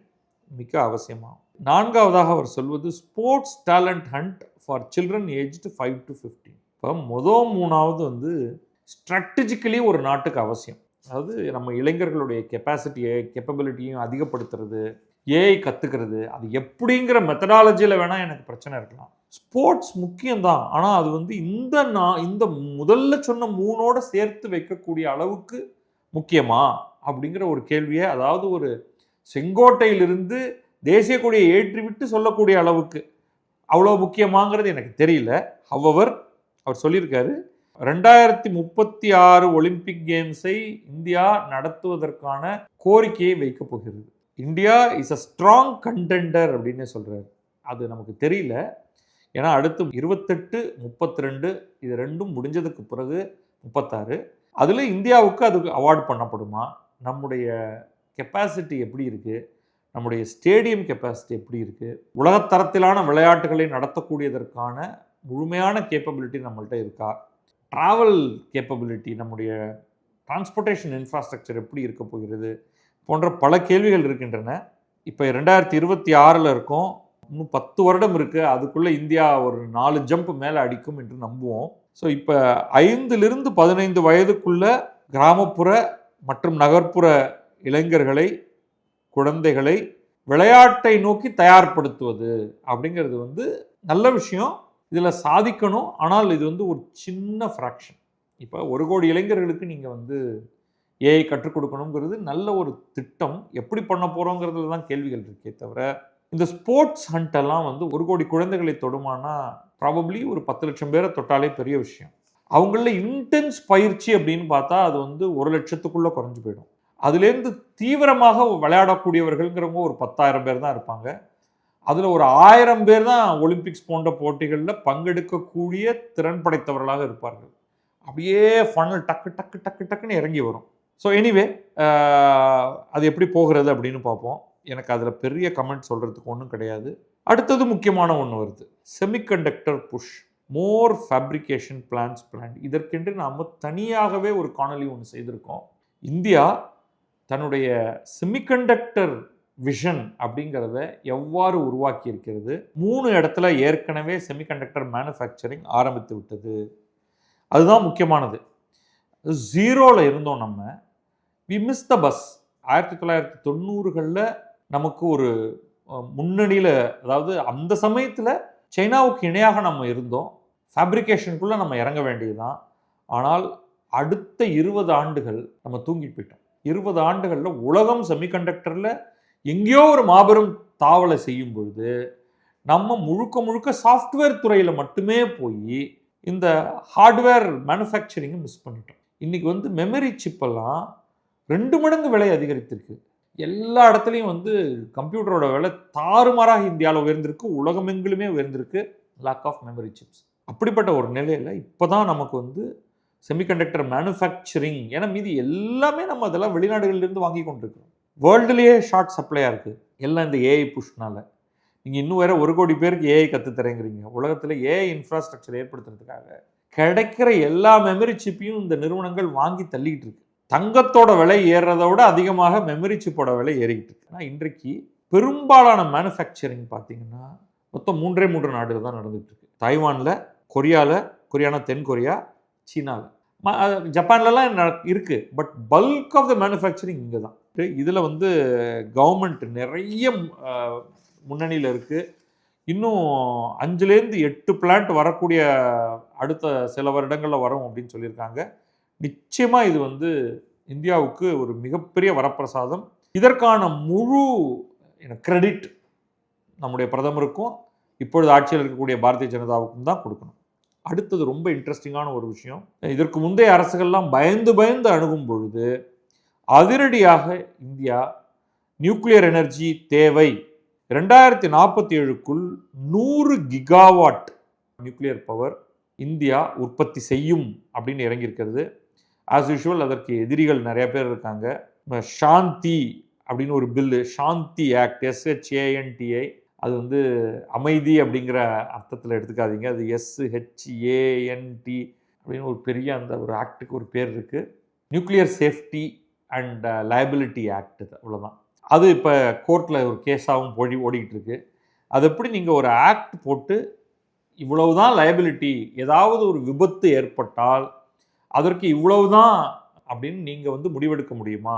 மிக அவசியமாகும். 4வதாக அவர் சொல்வது sports talent hunt for children aged 5 to 15. இப்போ 3வது ஸ்ட்ராட்டஜிக்கலி ஒரு நாட்டுக்கு அவசியம். அதாவது நம்ம இளைஞர்களுடைய கேப்பபிலிட்டியும் அதிகப்படுத்துறது, ஏஐ கற்றுக்கிறது, அது எப்படிங்கிற மெத்தடாலஜியில் வேணால் எனக்கு பிரச்சனை இருக்கலாம். ஸ்போர்ட்ஸ் முக்கியம்தான். ஆனால் அது இந்த முதல்ல சொன்ன 3ஓட சேர்த்து வைக்கக்கூடிய அளவுக்கு முக்கியமா அப்படிங்கிற ஒரு கேள்வியை, அதாவது ஒரு செங்கோட்டையிலிருந்து தேசிய கொடியை ஏற்றிவிட்டு சொல்லக்கூடிய அளவுக்கு அவ்வளோ முக்கியமாங்கிறது எனக்கு தெரியல. அவர் சொல்லியிருக்காரு 2036 ஒலிம்பிக் கேம்ஸை இந்தியா நடத்துவதற்கான கோரிக்கையை வைக்கப் போகிறது. India is a strong contender அப்படின்னு சொல்கிறார். அது நமக்கு தெரியல. ஏன்னா அடுத்து 28, 32 இது ரெண்டும் முடிஞ்சதுக்கு பிறகு 36 அதில் இந்தியாவுக்கு அதுக்கு அவார்டு பண்ணப்படுமா? நம்முடைய கெப்பாசிட்டி எப்படி இருக்குது? நம்முடைய ஸ்டேடியம் கெப்பாசிட்டி எப்படி இருக்குது? உலகத்தரத்திலான விளையாட்டுகளை நடத்தக்கூடியதற்கான முழுமையான கேப்பபிலிட்டி நம்மள்கிட்ட இருக்கா? ட்ராவல் கேப்பபிலிட்டி, நம்முடைய டிரான்ஸ்போர்ட்டேஷன் இன்ஃப்ராஸ்ட்ரக்சர் எப்படி இருக்க போகிறது போன்ற பல கேள்விகள் இருக்கின்றன. இப்போ 2026 இருக்கோம். இன்னும் 10 வருடம் இருக்குது. அதுக்குள்ளே இந்தியா ஒரு 4 ஜம்ப் மேலே அடிக்கும் என்று நம்புவோம். ஸோ இப்போ 5லிருந்து 15 வயதுக்குள்ள கிராமப்புற மற்றும் நகர்ப்புற இளைஞர்களை, குழந்தைகளை விளையாட்டை நோக்கி தயார்படுத்துவது அப்படிங்கிறது நல்ல விஷயம். இதில் சாதிக்கணும். ஆனால் இது ஒரு சின்ன ஃப்ராக்ஷன். இப்போ 1 கோடி இளைஞர்களுக்கு நீங்கள் ஏஐ கற்றுக் கொடுக்கணுங்கிறது நல்ல ஒரு திட்டம். எப்படி பண்ண போகிறோங்கிறதுல தான் கேள்விகள் இருக்கே தவிர, இந்த ஸ்போர்ட்ஸ் ஹண்டெல்லாம் 1 கோடி குழந்தைகளை தொடுமானா ப்ராபப்ளி ஒரு 10 லட்சம் பேரை தொட்டாலே பெரிய விஷயம். அவங்கள இன்டென்ஸ் பயிற்சி அப்படின்னு பார்த்தா அது 1 லட்சத்துக்குள்ளே குறைஞ்சி போயிடும். அதுலேருந்து தீவிரமாக விளையாடக்கூடியவர்கள்ங்கிறவங்க ஒரு 10,000 பேர் தான் இருப்பாங்க. அதில் ஒரு 1000 பேர் தான் ஒலிம்பிக்ஸ் போன்ற போட்டிகளில் பங்கெடுக்கக்கூடிய திறன் படைத்தவர்களாக இருப்பார்கள். அப்படியே ஃபனல் டக்கு டக்கு டக்கு டக்குன்னு இறங்கி வரும். ஸோ எனிவே அது எப்படி போகிறது அப்படின்னு பார்ப்போம். எனக்கு அதில் பெரிய கமெண்ட் சொல்கிறதுக்கு ஒன்றும் கிடையாது. அடுத்தது முக்கியமான ஒன்று வருது, செமிகண்டக்டர் புஷ், மோர் ஃபேப்ரிகேஷன் பிளான்ஸ் பிளான். இதற்கென்று நாம் தனியாகவே ஒரு காணொலி ஒன்று செய்திருக்கோம். இந்தியா தன்னுடைய செமிகண்டக்டர் விஷன் அப்படிங்கிறத எவ்வாறு உருவாக்கி இருக்கிறது, 3 இடத்துல ஏற்கனவே செமிகண்டக்டர் மேனுஃபேக்சரிங் ஆரம்பித்து விட்டது. அதுதான் முக்கியமானது. 0ல் இருந்தோம் நம்ம. We miss the bus. 1990களில் நமக்கு ஒரு முன்னணியில், அதாவது அந்த சமயத்தில் சைனாவுக்கு இணையாக நம்ம இருந்தோம். ஃபேப்ரிகேஷனுக்குள்ளே நம்ம இறங்க வேண்டியதுதான். ஆனால் அடுத்த 20 ஆண்டுகள் நம்ம தூங்கிட்டு போயிட்டோம். 20 ஆண்டுகளில் உலகம் செமிகண்டக்டரில் எங்கேயோ ஒரு மாபெரும் தாவலை செய்யும் பொழுது நம்ம முழுக்க முழுக்க சாஃப்ட்வேர் துறையில் மட்டுமே போய் இந்த ஹார்ட்வேர் மேனுஃபேக்சரிங்கை மிஸ் பண்ணிட்டோம். இன்றைக்கி வந்து மெமரி சிப்பெல்லாம் 2 மடங்கு விலை அதிகரித்திருக்கு. எல்லா இடத்துலையும் வந்து கம்ப்யூட்டரோட விலை தாறுமாறாக இந்தியாவில் உயர்ந்திருக்கு, உலகமெங்கிலுமே உயர்ந்திருக்கு. Lack of memory chips. அப்படிப்பட்ட ஒரு நிலையில் இப்போ தான் நமக்கு வந்து செமிகண்டக்டர் மேனுஃபேக்சரிங், ஏன்னா மீதி எல்லாமே நம்ம அதெல்லாம் வெளிநாடுகளிலிருந்து வாங்கி கொண்டிருக்கிறோம். வேர்ல்டுலேயே ஷார்ட் சப்ளையாக இருக்குது எல்லாம் இந்த ஏஐ புஷ்னால. நீங்கள் இன்னும் வேறு 1 கோடி பேருக்கு ஏஐ கற்றுத்தரேங்கிறீங்க. உலகத்தில் ஏஐ இன்ஃப்ராஸ்ட்ரக்சர் ஏற்படுத்துறதுக்காக கிடைக்கிற எல்லா மெமரி சிப்பையும் இந்த நிறுவனங்கள் வாங்கி தள்ளிக்கிட்டு இருக்கு. தங்கத்தோட விலை ஏறுறதை விட அதிகமாக மெமரி சிப்போட விலை ஏறிக்கிட்டு இருக்கு. ஆனால் இன்றைக்கு பெரும்பாலான மேனுஃபேக்சரிங் பார்த்தீங்கன்னா மொத்தம் 3 நாடுகள் தான் நடந்துகிட்டு இருக்கு. தாய்வானில், கொரியாவில், கொரியானா தென் கொரியா, சீனாவில், ஜப்பான்லலாம் இருக்குது. But bulk of the manufacturing இங்கே தான். இதில் வந்து கவர்மெண்ட் நிறைய முன்னணியில் இருக்குது. இன்னும் 5லேருந்து 8 பிளான்ட் வரக்கூடிய அடுத்த சில வருடங்களில் வரும் அப்படின்னு சொல்லியிருக்காங்க. நிச்சயமாக இது வந்து இந்தியாவுக்கு ஒரு மிகப்பெரிய வரப்பிரசாதம். இதற்கான முழு கிரெடிட் நம்முடைய பிரதமருக்கும் இப்பொழுது ஆட்சியில் இருக்கக்கூடிய பாரதிய ஜனதாவுக்கும் தான் கொடுக்கணும். அடுத்தது ரொம்ப இன்ட்ரெஸ்டிங்கான ஒரு விஷயம், இதற்கு முந்தைய அரசுகள்லாம் பயந்து பயந்து அணுகும் பொழுது அதிரடியாக இந்தியா நியூக்ளியர் எனர்ஜி தேவை 2047க்குள் 100 கிகாவாட் நியூக்ளியர் பவர் இந்தியா உற்பத்தி செய்யும் அப்படின்னு இறங்கியிருக்கிறது. ஆஸ் யூஷுவல் அதற்கு எதிரிகள் நிறைய பேர் இருக்காங்க. சாந்தி அப்படின்னு ஒரு பில்லு, சாந்தி ஆக்ட், SHANTI, அது வந்து அமைதி அப்படிங்கிற அர்த்தத்தில் எடுத்துக்காதீங்க. அது SHANT அப்படின்னு ஒரு பெரிய அந்த ஒரு ஆக்டுக்கு ஒரு பேர் இருக்குது. Nuclear safety and liability act, அவ்வளோதான். அது இப்போ கோர்ட்டில் ஒரு கேஸாகவும் ஓடிக்கிட்டு இருக்கு. அது எப்படி நீங்கள் ஒரு ஆக்ட் போட்டு இவ்வளவுதான் லயபிலிட்டி, ஏதாவது ஒரு விபத்து ஏற்பட்டால் அதற்கு இவ்வளவுதான் அப்படின்னு நீங்கள் வந்து முடிவெடுக்க முடியுமா?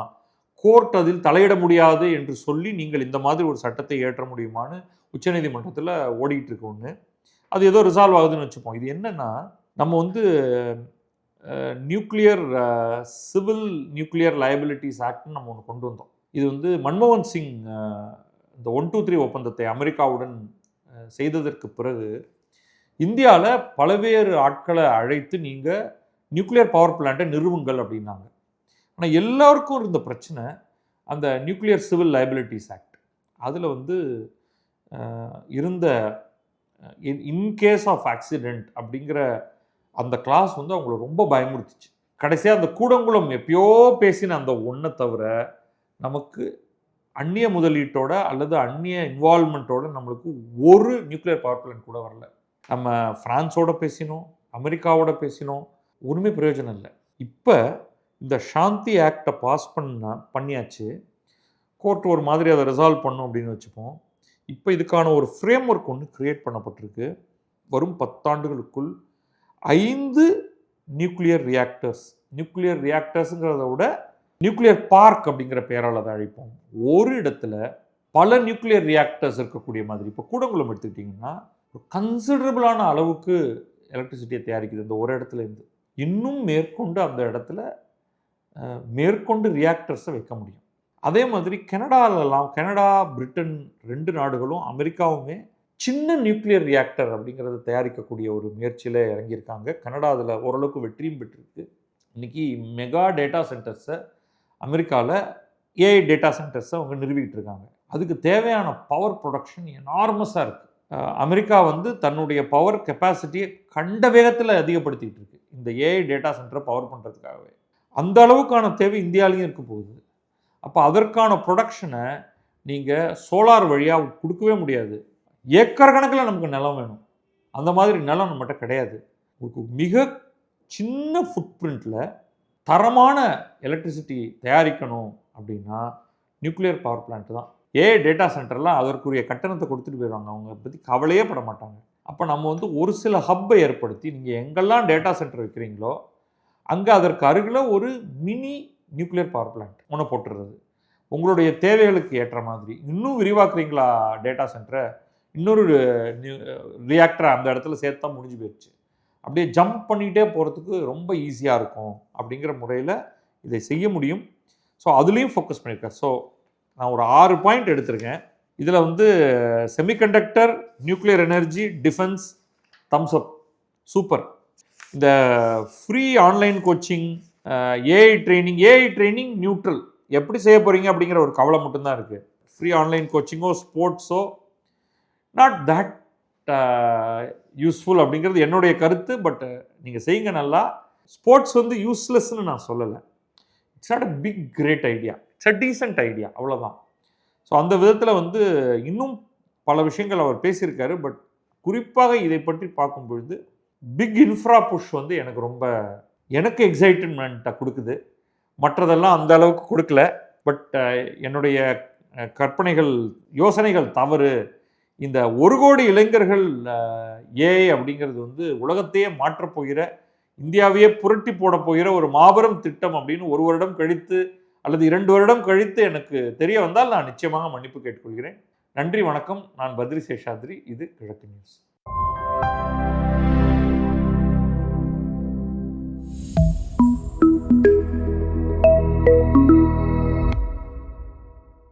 கோர்ட் அதில் தலையிட முடியாது என்று சொல்லி நீங்கள் இந்த மாதிரி ஒரு சட்டத்தை ஏற்ற முடியுமான்னு உச்சநீதிமன்றத்தில் ஓடிக்கிட்டு இருக்கு ஒன்று. அது ஏதோ ரிசால்வ் ஆகுதுன்னு வச்சுப்போம். இது என்னென்னா, நம்ம வந்து நியூக்ளியர் சிவில் நியூக்ளியர் லயபிலிட்டிஸ் ஆக்ட்னு நம்ம ஒன்று கொண்டு வந்தோம். இது வந்து மன்மோகன் சிங் இந்த 123 ஒப்பந்தத்தை அமெரிக்காவுடன் செய்ததற்கு பிறகு இந்தியாவில் பல்வேறு ஆட்களை அழைத்து நீங்கள் நியூக்ளியர் பவர் பிளான்ட்டை நிறுவுங்கள் அப்படின்னாங்க. ஆனால் எல்லாருக்கும் இருந்த பிரச்சனை அந்த நியூக்ளியர் சிவில் லயபிலிட்டிஸ் ஆக்ட். அதில் வந்து இருந்த இன்கேஸ் ஆஃப் ஆக்சிடெண்ட் அப்படிங்கிற அந்த கிளாஸ் வந்து அவங்கள ரொம்ப பயமுறுத்துச்சு. கடைசியாக அந்த கூடங்குளம் எப்பயோ பேசின அந்த ஒன்றை தவிர நமக்கு அந்நிய முதலீட்டோட அல்லது அந்நிய இன்வால்மெண்ட்டோட நம்மளுக்கு ஒரு நியூக்ளியர் பவர் பிளான்ட் கூட வரல. நம்ம ஃப்ரான்ஸோட பேசினோம், அமெரிக்காவோட பேசினோம், ஒன்றுமே பிரயோஜனம் இல்லை. இப்போ இந்த சாந்தி ஆக்டை பாஸ் பண்ணியாச்சு. கோர்ட் ஒரு மாதிரி அதை ரிசால்வ் பண்ணும் அப்படின்னு வச்சுப்போம். இப்போ இதுக்கான ஒரு ஃப்ரேம் ஒர்க் ஒன்று க்ரியேட் பண்ணப்பட்டிருக்கு. வரும் 10 ஆண்டுகளுக்குள் 5 நியூக்ளியர் ரியாக்டர்ஸுங்கிறத விட நியூக்ளியர் பார்க் அப்படிங்கிற பெயரால் அதை அழைப்போம். ஒரு இடத்துல பல நியூக்ளியர் ரியாக்டர்ஸ் இருக்கக்கூடிய மாதிரி. இப்போ கூடங்குளம் எடுத்துக்கிட்டிங்கன்னா ஒரு கன்சிடரபிளான அளவுக்கு எலக்ட்ரிசிட்டியை தயாரிக்குது இந்த ஒரு இடத்துல இருந்து. இன்னும் மேற்கொண்டு அந்த இடத்துல மேற்கொண்டு ரியாக்டர்ஸை வைக்க முடியும். அதே மாதிரி கனடாலெல்லாம், கனடா, பிரிட்டன் 2 நாடுகளும் அமெரிக்காவுமே சின்ன நியூக்ளியர் ரியாக்டர் அப்படிங்கிறத தயாரிக்கக்கூடிய ஒரு முயற்சியில் இறங்கியிருக்காங்க. கனடா அதில் ஓரளவுக்கு வெற்றியும் பெற்றிருக்கு. இன்றைக்கி மெகா டேட்டா சென்டர்ஸை அமெரிக்காவில் ஏஐ டேட்டா சென்டர்ஸை அவங்க நிறுவிட்டு இருக்காங்க. அதுக்கு தேவையான பவர் ப்ரொடக்ஷன் எனார்மஸாக இருக்குது. அமெரிக்கா வந்து தன்னுடைய பவர் கெப்பாசிட்டியை கண்ட வேகத்தில் அதிகப்படுத்திகிட்டு இருக்கு இந்த ஏஐ டேட்டா சென்டரை பவர் பண்ணுறதுக்காகவே. அந்த அளவுக்கான தேவை இந்தியாவிலையும் இருக்க போகுது. அப்போ அதற்கான ப்ரொடக்ஷனை நீங்கள் சோலார் வழியாக கொடுக்கவே முடியாது. ஏக்கர் கணக்கில் நமக்கு நிலம் வேணும். அந்த மாதிரி நிலம் நம்மகிட்ட கிடையாது. மிக சின்ன ஃபுட் பிரிண்டில் தரமான எலக்ட்ரிசிட்டி தயாரிக்கணும் அப்படின்னா நியூக்ளியர் பவர் பிளான்ட் தான். ஏஐ டேட்டா சென்டர்லாம் அதற்குரிய கட்டணத்தை கொடுத்துட்டு போயிடுவாங்க. அவங்க பற்றி கவலையே பட மாட்டாங்க. அப்போ நம்ம வந்து ஒரு சில ஹப்பை ஏற்படுத்தி நீங்கள் எங்கெல்லாம் டேட்டா சென்டர் வைக்கிறீங்களோ அங்கே அதற்கு அருகில் ஒரு மினி நியூக்ளியர் பவர் பிளான்ட் ஒன்று போட்டுடுறது. உங்களுடைய தேவைகளுக்கு ஏற்ற மாதிரி இன்னும் விரிவாக்குறீங்களா டேட்டா சென்டரை, இன்னொரு ரியாக்டரை அந்த இடத்துல சேர்த்தா முடிஞ்சு போயிடுச்சு. அப்படியே ஜம்ப் பண்ணிகிட்டே போகிறதுக்கு ரொம்ப ஈஸியாக இருக்கும். அப்படிங்கிற முறையில் இதை செய்ய முடியும். ஸோ அதுலேயும் ஃபோக்கஸ் பண்ணியிருக்கார். ஸோ நான் ஒரு 6 பாயிண்ட் எடுத்திருக்கேன். இதில் வந்து semiconductor, nuclear energy, defence, thumbs up, super. இந்த free online coaching, AI training neutral எப்படி செய்ய போகிறீங்க அப்படிங்கிற ஒரு கவலை மட்டும்தான் இருக்குது. ஃப்ரீ ஆன்லைன் கோச்சிங்கோ ஸ்போர்ட்ஸோ நாட் தட் யூஸ்ஃபுல் அப்படிங்கிறது என்னுடைய கருத்து. பட் நீங்கள் செய்யுங்க நல்லா. ஸ்போர்ட்ஸ் வந்து யூஸ்லெஸ்ன்னு நான் சொல்லலை. It's not a big great idea, it's a decent idea, அவ்வளோதான். ஸோ அந்த விதத்தில் வந்து இன்னும் பல விஷயங்கள் அவர் பேசியிருக்காரு. பட் குறிப்பாக இதை பற்றி பார்க்கும் பொழுது பிக் இன்ஃப்ரா புஷ் வந்து எனக்கு எக்ஸைட்மெண்ட்டை கொடுக்குது. மற்றதெல்லாம் அந்த அளவுக்கு கொடுக்கல. பட் என்னுடைய கற்பனைகள், யோசனைகள் தவறு. இந்த 1 கோடி இளைஞர்கள் ஏஐ அப்படிங்கிறது வந்து உலகத்தையே மாற்றப் போகிற, இந்தியாவையே புரட்டி போட போகிற ஒரு மாபெரும் திட்டம் அப்படின்னு 1 வருடம் கழித்து அல்லது 2 வருடம் கழித்து எனக்கு தெரிய வந்தால் நான் நிச்சயமாக மன்னிப்பு கேட்டுக்கொள்கிறேன். நன்றி, வணக்கம். நான் பத்ரி சேஷாத்ரி. இது கிழக்கு நியூஸ்.